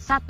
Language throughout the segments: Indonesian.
1.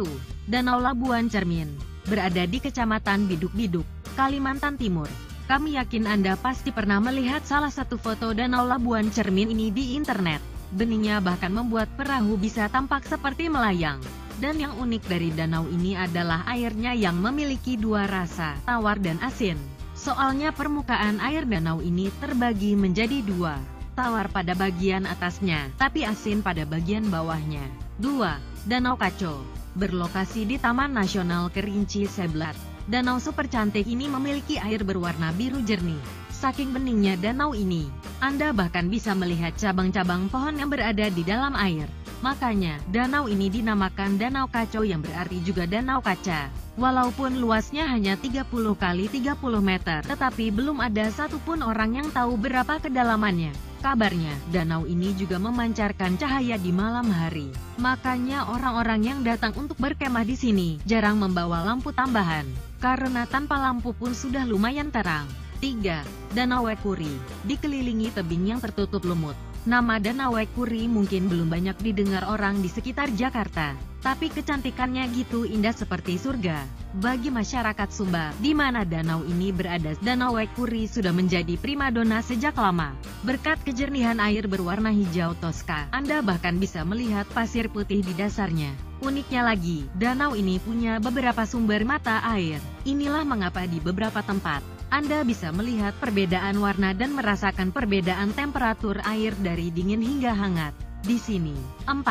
Danau Labuan Cermin. Berada di Kecamatan Biduk-Biduk, Kalimantan Timur. Kami yakin Anda pasti pernah melihat salah satu foto Danau Labuan Cermin ini di internet. Beningnya bahkan membuat perahu bisa tampak seperti melayang. Dan yang unik dari danau ini adalah airnya yang memiliki dua rasa, tawar dan asin. Soalnya permukaan air danau ini terbagi menjadi dua, tawar pada bagian atasnya, tapi asin pada bagian bawahnya. 2. Danau Kaco. Berlokasi di Taman Nasional Kerinci Seblat. Danau super cantik ini memiliki air berwarna biru jernih. Saking beningnya danau ini, Anda bahkan bisa melihat cabang-cabang pohon yang berada di dalam air. Makanya, danau ini dinamakan Danau Kaco yang berarti juga danau kaca. Walaupun luasnya hanya 30 kali 30 meter, tetapi belum ada satupun orang yang tahu berapa kedalamannya. Kabarnya, danau ini juga memancarkan cahaya di malam hari. Makanya orang-orang yang datang untuk berkemah di sini jarang membawa lampu tambahan, karena tanpa lampu pun sudah lumayan terang. 3. Danau Wekuri. Dikelilingi tebing yang tertutup lumut. Nama Danau Wekuri mungkin belum banyak didengar orang di sekitar Jakarta, tapi kecantikannya gitu indah seperti surga. Bagi masyarakat Sumba, di mana danau ini berada, Danau Wekuri sudah menjadi primadona sejak lama. Berkat kejernihan air berwarna hijau toska, Anda bahkan bisa melihat pasir putih di dasarnya. Uniknya lagi, danau ini punya beberapa sumber mata air. Inilah mengapa di beberapa tempat, Anda bisa melihat perbedaan warna dan merasakan perbedaan temperatur air dari dingin hingga hangat. Di sini. 4.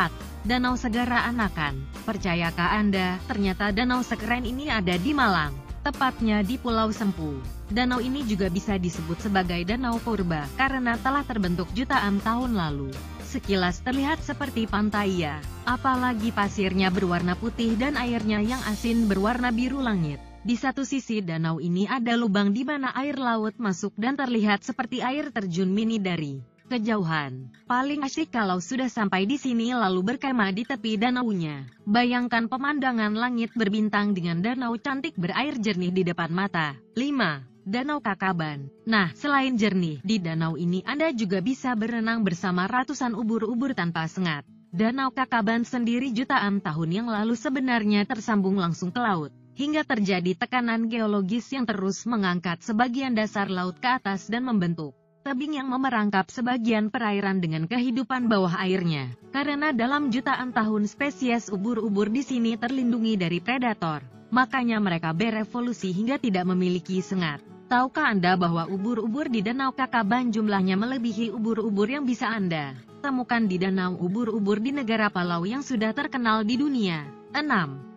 Danau Segara Anakan. Percayakah Anda, ternyata danau sekeren ini ada di Malang, tepatnya di Pulau Sempu. Danau ini juga bisa disebut sebagai Danau Purba, karena telah terbentuk jutaan tahun lalu. Sekilas terlihat seperti pantai ya, apalagi pasirnya berwarna putih dan airnya yang asin berwarna biru langit. Di satu sisi danau ini ada lubang di mana air laut masuk dan terlihat seperti air terjun mini dari kejauhan. Paling asyik kalau sudah sampai di sini lalu berkemah di tepi danaunya. Bayangkan pemandangan langit berbintang dengan danau cantik berair jernih di depan mata. 5. Danau Kakaban. Nah, selain jernih, di danau ini Anda juga bisa berenang bersama ratusan ubur-ubur tanpa sengat. Danau Kakaban sendiri jutaan tahun yang lalu sebenarnya tersambung langsung ke laut, hingga terjadi tekanan geologis yang terus mengangkat sebagian dasar laut ke atas dan membentuk tebing yang memerangkap sebagian perairan dengan kehidupan bawah airnya. Karena dalam jutaan tahun spesies ubur-ubur di sini terlindungi dari predator, makanya mereka berevolusi hingga tidak memiliki sengat. Tahukah Anda bahwa ubur-ubur di Danau Kakaban jumlahnya melebihi ubur-ubur yang bisa Anda temukan di danau ubur-ubur di negara Palau yang sudah terkenal di dunia? 6.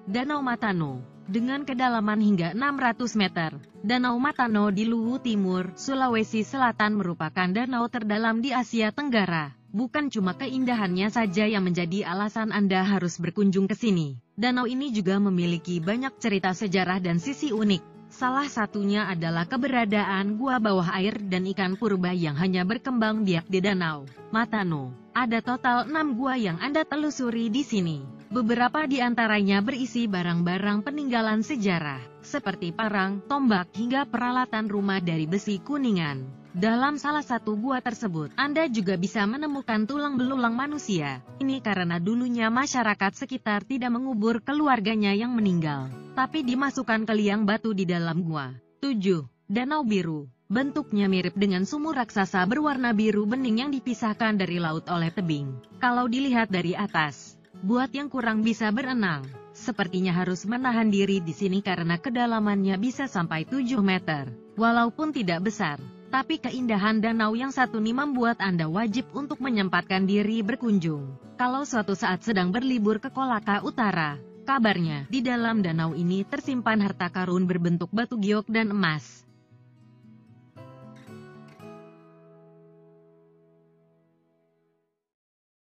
Danau Matano. Dengan kedalaman hingga 600 meter, Danau Matano di Luwu Timur, Sulawesi Selatan merupakan danau terdalam di Asia Tenggara. Bukan cuma keindahannya saja yang menjadi alasan Anda harus berkunjung ke sini. Danau ini juga memiliki banyak cerita sejarah dan sisi unik. Salah satunya adalah keberadaan gua bawah air dan ikan purba yang hanya berkembang biak di Danau Matano. Ada total 6 gua yang Anda telusuri di sini. Beberapa di antaranya berisi barang-barang peninggalan sejarah, seperti parang, tombak, hingga peralatan rumah dari besi kuningan. Dalam salah satu gua tersebut, Anda juga bisa menemukan tulang belulang manusia. Ini karena dulunya masyarakat sekitar tidak mengubur keluarganya yang meninggal, tapi dimasukkan ke liang batu di dalam gua. 7. Danau Biru. Bentuknya mirip dengan sumur raksasa berwarna biru bening yang dipisahkan dari laut oleh tebing. Kalau dilihat dari atas, buat yang kurang bisa berenang, sepertinya harus menahan diri di sini karena kedalamannya bisa sampai 7 meter. Walaupun tidak besar, tapi keindahan danau yang satu ini membuat Anda wajib untuk menyempatkan diri berkunjung. Kalau suatu saat sedang berlibur ke Kolaka Utara, kabarnya di dalam danau ini tersimpan harta karun berbentuk batu giok dan emas.